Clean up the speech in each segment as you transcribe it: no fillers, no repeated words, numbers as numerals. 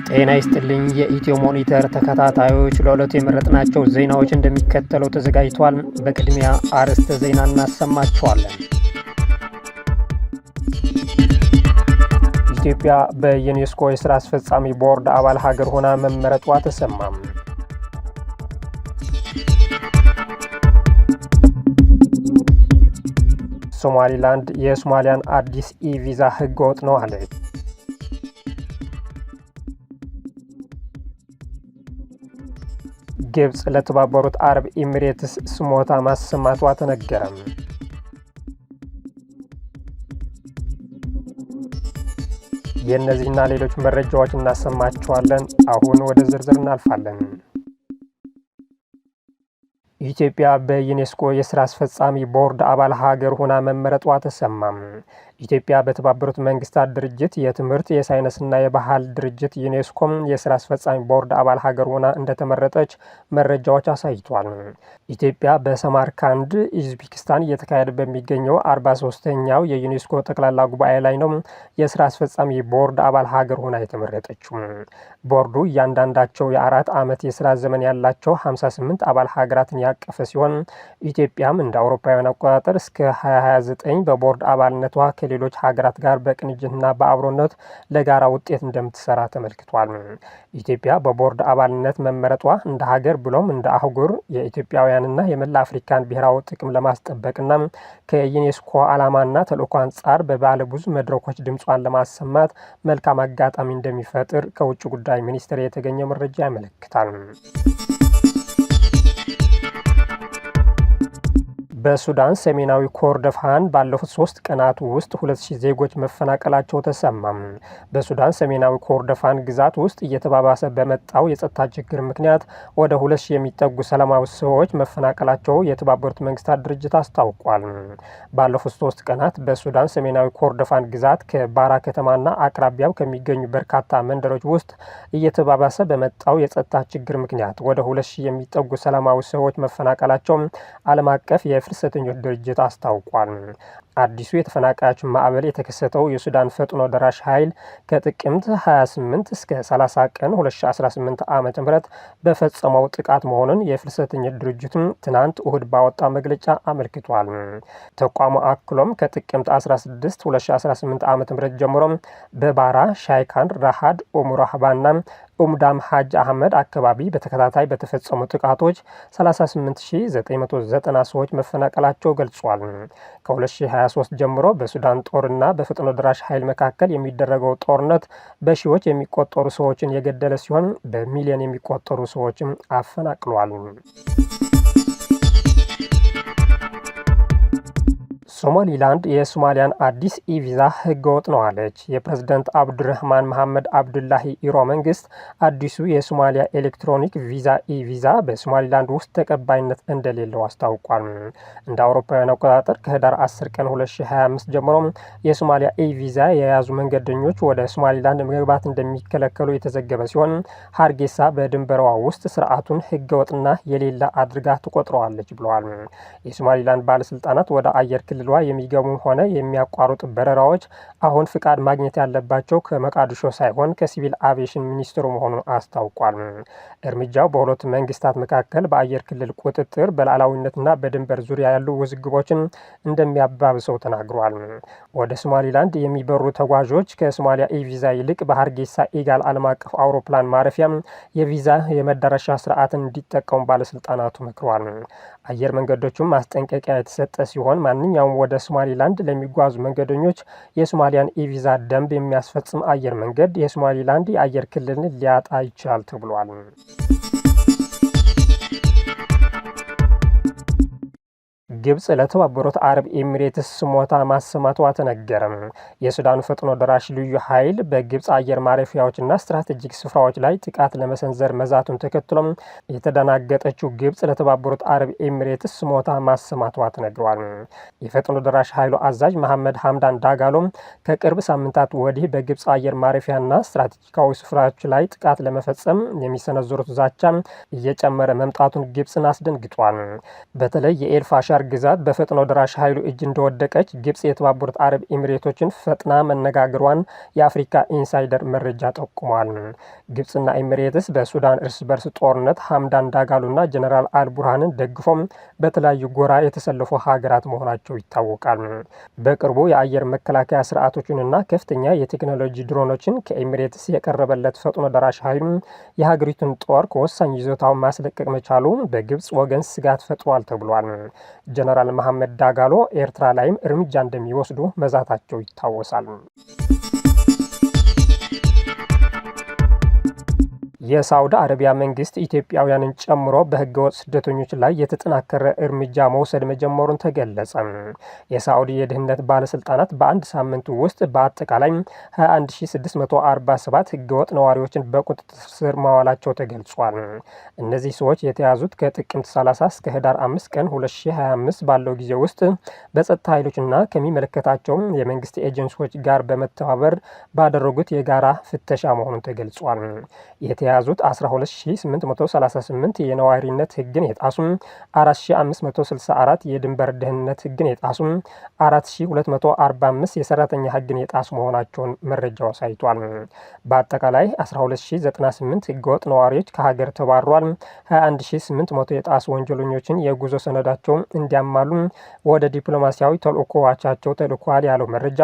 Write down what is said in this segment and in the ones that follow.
ጤና ይስጥልኝ የኢትዮ ሞኒተር ተከታታዮች፣ ለዕለቱ የመረጥናቸው ዜናዎች እንደሚከተለው ተዘጋጅቷል። በቅድሚያ አርዕስተ ዜና እናሰማችኋለን። ኢትዮጵያ በዩኔስኮ የሥራ አስፈጻሚ ቦርድ አባል ሀገር ሆና መመረጧ ተሰማም። ሶማሊላንድ የሶማሊያን አዲስ ኢ-ቪዛ ህገወጥ ነው አለች። ግብጽ ለተባበሩት አረብ ኤሚሬትስ ስሞታ ማሰማቷ ተነገረም። የእነዚህና ሌሎች መረጃዎች እናሰማችኋለን። አሁን ወደ ዝርዝር እናልፋለን። ኢትዮጵያ በዩኔስኮ የሥራ አስፈጻሚ ቦርድ አባል ሀገር ሆና መመረጧ ተሰማም። ኢትዮጵያ በተባበሩት መንግስታት ድርጅት የትምህርት የሳይንስና የባህል ድርጅት ዩኔስኮም የሥራ አስፈጻሚ ቦርድ አባል ሀገር ሆና እንደተመረጠች መረጃዎች አሳይቷል። ኢትዮጵያ በሰማርካንድ ኡዝቤኪስታን እየተካሄደ በሚገኘው 43ኛው የዩኔስኮ ጠቅላላ ጉባኤ ላይ ነው የሥራ አስፈጻሚ ቦርድ አባል ሀገር ሆና የተመረጠችው። ቦርዱ እያንዳንዳቸው የ4 ዓመት የሥራ ዘመን ያላቸው 58 አባል ሀገራትን ያቀፈ ሲሆን ኢትዮጵያም እንደ አውሮፓውያን አቆጣጠር እስከ 2029 በቦርድ አባልነቷ ከሌሎች ሀገራት ጋር በቅንጅትና በአብሮነት ለጋራ ውጤት እንደምትሰራ ተመልክቷል። ኢትዮጵያ በቦርድ አባልነት መመረጧ እንደ ሀገር ብሎም እንደ አህጉር የኢትዮጵያውያንና የመላ አፍሪካን ብሔራዊ ጥቅም ለማስጠበቅና ከዩኔስኮ ዓላማና ተልዕኮ አንጻር በባለብዙ መድረኮች ድምጿን ለማሰማት መልካም አጋጣሚ እንደሚፈጥር ከውጭ ጉዳይ ሚኒስቴር የተገኘ መረጃ ያመለክታል። በሱዳን ሰሜናዊ ኮርዶፋን ባለፉት 3 ቀናት ውስጥ 2000 ዜጎች መፈናቀላቸው ተሰማም። በሱዳን ሰሜናዊ ኮርዶፋን ግዛት ውስጥ እየተባባሰ በመጣው የጸጥታ ችግር ምክንያት ወደ 2000 የሚጠጉ ሰላማዊ ሰዎች መፈናቀላቸው የተባበሩት መንግስታት ድርጅት አስታውቋል። ባለፉት 3 ቀናት በሱዳን ሰሜናዊ ኮርዶፋን ግዛት ከባራ ከተማና አቅራቢያው ከሚገኙ በርካታ መንደሮች ውስጥ እየተባባሰ በመጣው የጸጥታ ችግር ምክንያት ወደ 2000 የሚጠጉ ሰላማዊ ሰዎች መፈናቀላቸው ዓለም አቀፍ የፍልሰተኞች ድርጅት አስታውቋል። አዲሱ የተፈናቃዮች ማዕበል የተከሰተው የሱዳን ፈጥኖ ደራሽ ኃይል ከጥቅምት 28 እስከ 30 ቀን 2018 ዓ.ም በፈጸመው ጥቃት መሆኑን የፍልሰተኞች ድርጅቱን ትናንት እሁድ ባወጣ መግለጫ አመልክቷል። ተቋሙ አክሎም ከጥቅምት 16 2018 ዓ.ም ጀምሮ በባራ፣ ሻይካን፣ ራሃድ፣ ኡሙራህባና ኡምዳም ሀጅ አህመድ አካባቢ በተከታታይ በተፈጸሙ ጥቃቶች 38990 ሰዎች መፈናቀላቸው ገልጿል። ከ2023 ጀምሮ በሱዳን ጦርና በፈጥኖ ደራሽ ኃይል መካከል የሚደረገው ጦርነት በሺዎች የሚቆጠሩ ሰዎችን የገደለ ሲሆን በሚሊዮን የሚቆጠሩ ሰዎችም አፈናቅሏል። ሶማሊላንድ የሶማሊያን አዲስ ኢ-ቪዛ ህገወጥ ነው አለች። የፕሬዝዳንት አብዱረህማን መሐመድ አብዱላሂ ኢሮ መንግስት አዲሱ የሶማሊያ ኤሌክትሮኒክ ቪዛ ኢ-ቪዛ በሶማሊላንድ ውስጥ ተቀባይነት እንደሌለው አስታውቋል። እንደ አውሮፓውያን አቆጣጠር ከህዳር 10 ቀን 2025 ጀምሮ የሶማሊያ ኢ-ቪዛ የያዙ መንገደኞች ወደ ሶማሊላንድ መግባት እንደሚከለከሉ የተዘገበ ሲሆን ሀርጌሳ በድንበሯ ውስጥ ስርዓቱን ህገወጥና የሌለ አድርጋ ትቆጥረዋለች ብለዋል። የሶማሊላንድ ባለስልጣናት ወደ አየር ክልል የሚገቡ ሆነ የሚያቋርጡ በረራዎች አሁን ፍቃድ ማግኘት ያለባቸው ከመቃዲሾ ሳይሆን ከሲቪል አቪዬሽን ሚኒስትሩ መሆኑን አስታውቋል። እርምጃው በሁለቱ መንግስታት መካከል በአየር ክልል ቁጥጥር፣ በሉዓላዊነትና በድንበር ዙሪያ ያሉ ውዝግቦችን እንደሚያባብሰው ተናግሯል። ወደ ሶማሊላንድ የሚበሩ ተጓዦች ከሶማሊያ ኢ-ቪዛ ይልቅ በሀርጌሳ ኢጋል ዓለም አቀፍ አውሮፕላን ማረፊያ የቪዛ የመዳረሻ ስርዓትን እንዲጠቀሙ ባለስልጣናቱ መክረዋል። አየር መንገዶቹም ማስጠንቀቂያ የተሰጠ ሲሆን ማንኛውም ወደ ሶማሊላንድ ለሚጓዙ መንገደኞች የሶማሊያን ኢ-ቪዛ ደንብ የሚያስፈጽም አየር መንገድ የሶማሊላንድ የአየር ክልልን ሊያጣ ይችላል ተብሏል። ግብጽ ለተባበሩት አረብ ኤሚሬትስ ስሞታ ማሰማቷ ተነገረም። የሱዳኑ ፈጥኖ ደራሽ ልዩ ኃይል በግብጽ አየር ማረፊያዎችና ስትራቴጂክ ስፍራዎች ላይ ጥቃት ለመሰንዘር መዛቱን ተከትሎም የተደናገጠችው ግብጽ ለተባበሩት አረብ ኤሚሬትስ ስሞታ ማሰማቷ ተነግሯል። የፈጥኖ ደራሽ ኃይሉ አዛዥ መሐመድ ሐምዳን ዳጋሎም ከቅርብ ሳምንታት ወዲህ በግብጽ አየር ማረፊያና ስትራቴጂካዊ ስፍራዎች ላይ ጥቃት ለመፈጸም የሚሰነዘሩት ዛቻ እየጨመረ መምጣቱን ግብጽን አስደንግጧል። በተለይ የኤልፋሻር ግዛት በፈጥኖ ደራሽ ኃይሉ እጅ እንደወደቀች ግብጽ የተባበሩት አረብ ኤሚሬቶችን ፈጥና መነጋገሯን የአፍሪካ ኢንሳይደር መረጃ ጠቁሟል። ግብጽና ኤሚሬትስ በሱዳን እርስ በርስ ጦርነት ሐምዳን ዳጋሎና ጀነራል አልቡርሃንን ደግፎም በተለያዩ ጎራ የተሰለፉ ሀገራት መሆናቸው ይታወቃል። በቅርቡ የአየር መከላከያ ስርዓቶችንና ከፍተኛ የቴክኖሎጂ ድሮኖችን ከኤሚሬትስ የቀረበለት ፈጥኖ ደራሽ ኃይሉ የሀገሪቱን ጦር ከወሳኝ ይዞታው ማስለቀቅ መቻሉ በግብጽ ወገን ስጋት ፈጥሯል ተብሏል። ጀነራል መሐመድ ዳጋሎ ኤርትራ ላይም እርምጃ እንደሚወስዱ መዛታቸው ይታወሳል። የሳውዲ አረቢያ መንግስት ኢትዮጵያውያንን ጨምሮ በህገወጥ ስደተኞች ላይ የተጠናከረ እርምጃ መውሰድ መጀመሩን ተገለጸ። የሳውዲ የደህንነት ባለስልጣናት በአንድ ሳምንት ውስጥ በአጠቃላይ 21647 ህገወጥ ነዋሪዎችን በቁጥጥር ስር ማዋላቸው ተገልጿል። እነዚህ ሰዎች የተያዙት ከጥቅምት 30 እስከ ህዳር 5 ቀን 2025 ባለው ጊዜ ውስጥ በጸጥታ ኃይሎችና ከሚመለከታቸው የመንግስት ኤጀንሲዎች ጋር በመተባበር ባደረጉት የጋራ ፍተሻ መሆኑን ተገልጿል። የተያዙት 12838 የነዋሪነት ህግን የጣሱ፣ 4564 የድንበር ደህንነት ህግን የጣሱ፣ 4245 የሰራተኛ ህግን የጣሱ መሆናቸውን መረጃው አሳይቷል። በአጠቃላይ 12098 ህገወጥ ነዋሪዎች ከሀገር ተባሯል። 21800 የጣሱ ወንጀለኞችን የጉዞ ሰነዳቸው እንዲያማሉ ወደ ዲፕሎማሲያዊ ተልእኮዋቻቸው ተልኳል ያለው መረጃ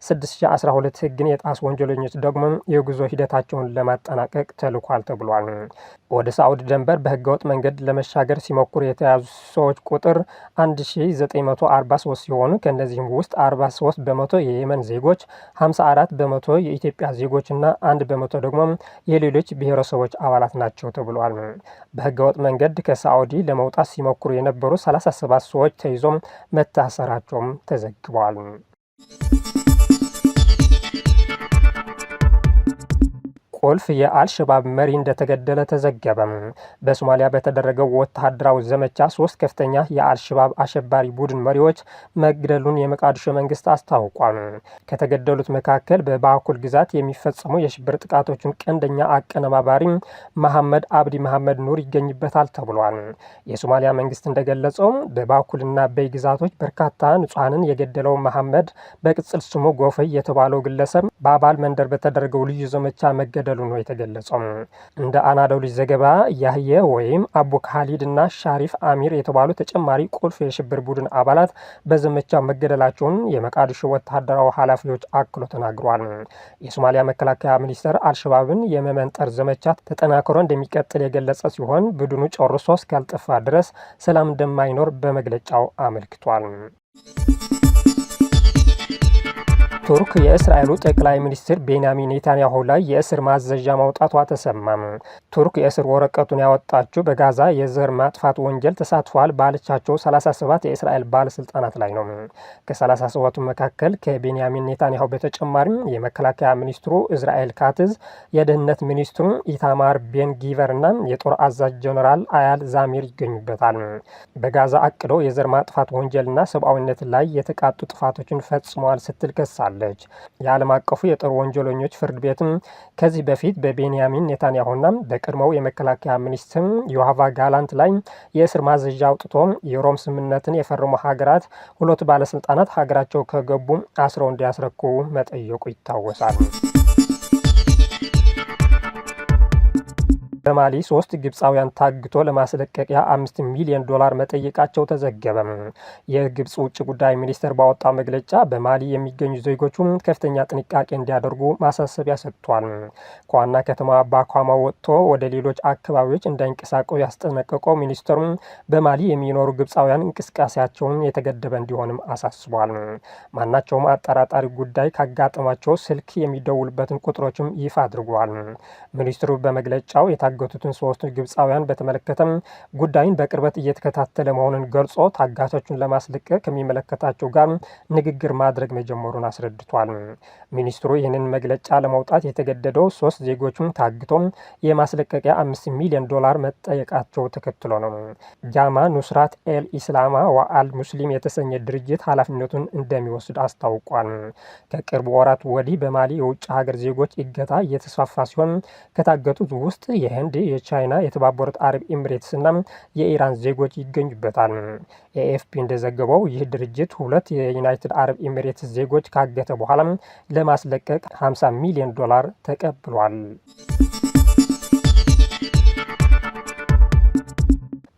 6012 ህግን የጣሱ ወንጀለኞች ደግሞ የጉዞ ሂደታቸውን ለማጠናቀቅ ተልኳል ተብሏል። ወደ ሳዑዲ ድንበር በህገወጥ መንገድ ለመሻገር ሲሞክሩ የተያዙ ሰዎች ቁጥር 1943 ሲሆኑ ከእነዚህም ውስጥ 43 በመቶ የየመን ዜጎች፣ 54 በመቶ የኢትዮጵያ ዜጎችና 1 በመቶ ደግሞ የሌሎች ብሔረሰቦች አባላት ናቸው ተብሏል። በህገወጥ መንገድ ከሳዑዲ ለመውጣት ሲሞክሩ የነበሩ 37 ሰዎች ተይዞም መታሰራቸውም ተዘግቧል። ቁልፍ የአልሸባብ መሪ እንደተገደለ ተዘገበ። በሶማሊያ በተደረገው ወታደራዊ ዘመቻ 3 ከፍተኛ የአልሸባብ አሸባሪ ቡድን መሪዎች መግደሉን የሞቃዲሾ መንግስት አስታውቋል። ከተገደሉት መካከል በባኩል ግዛት የሚፈጸሙ የሽብር ጥቃቶችን ቀንደኛ አቀነባባሪ መሐመድ አብዲ መሐመድ ኑር ይገኝበታል ተብሏል። የሶማሊያ መንግስት እንደገለጸው በባኩልና በይ ግዛቶች በርካታ ንጹሐንን የገደለው መሐመድ በቅጽል ስሙ ጎፈይ የተባለው ግለሰብ በአባል መንደር በተደረገው ልዩ ዘመቻ መገደሉ ነው የተገለጸው። እንደ አናዶሉ ዘገባ ያህየ ወይም አቡ ካሊድ እና ሻሪፍ አሚር የተባሉ ተጨማሪ ቁልፍ የሽብር ቡድን አባላት በዘመቻው መገደላቸውን የሞቃዲሾ ወታደራዊ ኃላፊዎች አክሎ ተናግሯል። የሶማሊያ መከላከያ ሚኒስቴር አልሸባብን የመመንጠር ዘመቻ ተጠናክሮ እንደሚቀጥል የገለጸ ሲሆን ቡድኑ ጨርሶ እስካልጠፋ ድረስ ሰላም እንደማይኖር በመግለጫው አመልክቷል። ቱርክ የእስራኤሉ ጠቅላይ ሚኒስትር ቤንያሚን ኔታንያሁ ላይ የእስር ማዘዣ ማውጣቷ ተሰማም። ቱርክ የእስር ወረቀቱን ያወጣችው በጋዛ የዘር ማጥፋት ወንጀል ተሳትፏል ባለቻቸው 37 የእስራኤል ባለስልጣናት ላይ ነው። ከ37ቱ መካከል ከቤንያሚን ኔታንያሁ በተጨማሪም የመከላከያ ሚኒስትሩ እስራኤል ካትዝ፣ የደህንነት ሚኒስትሩ ኢታማር ቤን ጊቨርና የጦር አዛዥ ጀነራል አያል ዛሚር ይገኙበታል። በጋዛ አቅደው የዘር ማጥፋት ወንጀልና ሰብአዊነት ላይ የተቃጡ ጥፋቶችን ፈጽመዋል ስትል ከሳለች። የዓለም አቀፉ የጦር ወንጀለኞች ፍርድ ቤትም ከዚህ በፊት በቤንያሚን ኔታንያሁና በቀድሞው የመከላከያ ሚኒስትር ዮአቫ ጋላንት ላይ የእስር ማዘዣ አውጥቶ የሮም ስምምነትን የፈረሙ ሀገራት ሁለቱ ባለስልጣናት ሀገራቸው ከገቡ አስረው እንዲያስረክቡ መጠየቁ ይታወሳል። በማሊ 3 ግብፃውያን ታግቶ ለማስለቀቂያ $5 ሚሊዮን መጠየቃቸው ተዘገበ። የግብፅ ውጭ ጉዳይ ሚኒስቴር ባወጣው መግለጫ በማሊ የሚገኙ ዜጎቹ ከፍተኛ ጥንቃቄ እንዲያደርጉ ማሳሰቢያ ሰጥቷል። ከዋና ከተማ ባኳማ ወጥቶ ወደ ሌሎች አካባቢዎች እንዳይንቀሳቀሱ ያስጠነቀቀው ሚኒስትሩ በማሊ የሚኖሩ ግብፃውያን እንቅስቃሴያቸውን የተገደበ እንዲሆንም አሳስቧል። ማናቸውም አጠራጣሪ ጉዳይ ካጋጠማቸው ስልክ የሚደውሉበትን ቁጥሮችም ይፋ አድርጓል። ሚኒስትሩ በመግለጫው የታገቱትን 3 ግብፃውያን በተመለከተም ጉዳዩን በቅርበት እየተከታተለ መሆኑን ገልጾ ታጋቾቹን ለማስለቀቅ ከሚመለከታቸው ጋር ንግግር ማድረግ መጀመሩን አስረድቷል። ሚኒስትሩ ይህንን መግለጫ ለማውጣት የተገደደው 3 ዜጎቹን ታግቶ የማስለቀቂያ $5 ሚሊዮን መጠየቃቸው ተከትሎ ነው። ጃማ ኑስራት ኤል ኢስላማ ወአል ሙስሊም የተሰኘ ድርጅት ኃላፊነቱን እንደሚወስድ አስታውቋል። ከቅርብ ወራት ወዲህ በማሊ የውጭ ሀገር ዜጎች እገታ እየተስፋፋ ሲሆን ከታገቱት ውስጥ የህንድ፣ የቻይና፣ የተባበሩት አረብ ኤሚሬትስ እና የኢራን ዜጎች ይገኙበታል። ኤኤፍፒ እንደዘገበው ይህ ድርጅት 2 የዩናይትድ አረብ ኤሚሬትስ ዜጎች ካገተ በኋላ ለማስለቀቅ $50 ሚሊዮን ተቀብሏል።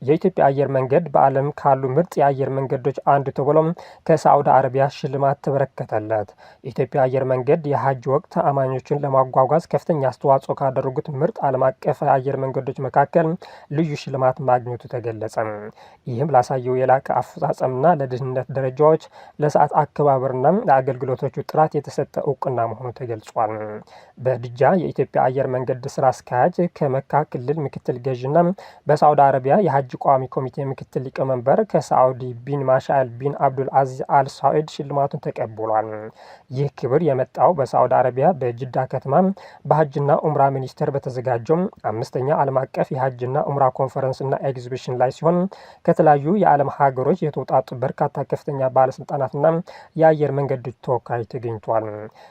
የኢትዮጵያ አየር መንገድ በዓለም ካሉ ምርጥ የአየር መንገዶች አንዱ ተብሎ ከሳዑዲ አረቢያ ሽልማት ተበረከተለት። የኢትዮጵያ አየር መንገድ የሀጅ ወቅት አማኞችን ለማጓጓዝ ከፍተኛ አስተዋጽኦ ካደረጉት ምርጥ ዓለም አቀፍ የአየር መንገዶች መካከል ልዩ ሽልማት ማግኘቱ ተገለጸ። ይህም ላሳየው የላቀ አፈጻጸምና ለደህንነት ደረጃዎች፣ ለሰዓት አከባበርና ለአገልግሎቶቹ ጥራት የተሰጠ እውቅና መሆኑ ተገልጿል። በድጃ የኢትዮጵያ አየር መንገድ ስራ አስኪያጅ ከመካ ክልል ምክትል ገዥና በሳዑዲ አረቢያ የሀጅ ቋሚ ኮሚቴ ምክትል ሊቀመንበር ከሳዑዲ ቢን ማሻአል ቢን አብዱል አዚዝ አል ሳዑድ ሽልማቱን ተቀብሏል። ይህ ክብር የመጣው በሳዑዲ አረቢያ በጅዳ ከተማ በሀጅና ኡምራ ሚኒስቴር በተዘጋጀው 5ኛ ዓለም አቀፍ የሀጅና ኡምራ ኮንፈረንስና ኤግዚቢሽን ላይ ሲሆን ከተለያዩ የዓለም ሀገሮች የተውጣጡ በርካታ ከፍተኛ ባለስልጣናትና የአየር መንገድ ተወካዮች ተገኝቷል።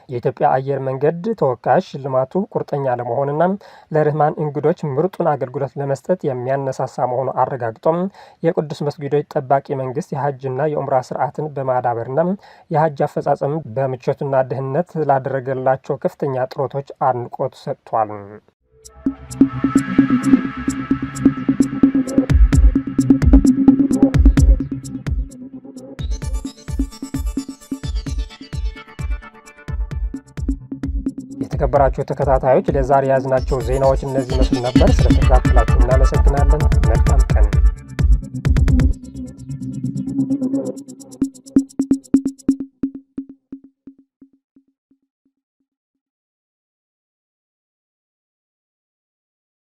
የኢትዮጵያ አየር መንገድ ተወካዮች ሽልማቱ ቁርጠኛ ለመሆንና ለርህማን እንግዶች ምርጡን አገልግሎት ለመስጠት የሚያነሳሳ መሆኑ አረጋግጦም የቅዱስ መስጊዶች ጠባቂ መንግስት የሀጅና የኡምራ ስርዓትን በማዳበርና የሀጅ አፈጻጸም በምቾትና ደህንነት ላደረገላቸው ከፍተኛ ጥረቶች አድናቆት ሰጥቷል። የተከበራችሁ ተከታታዮች ለዛሬ ያዝናቸው ዜናዎች እነዚህ መስሉ ነበር። ስለተከታተላችሁ እናመሰግናለን። መልካም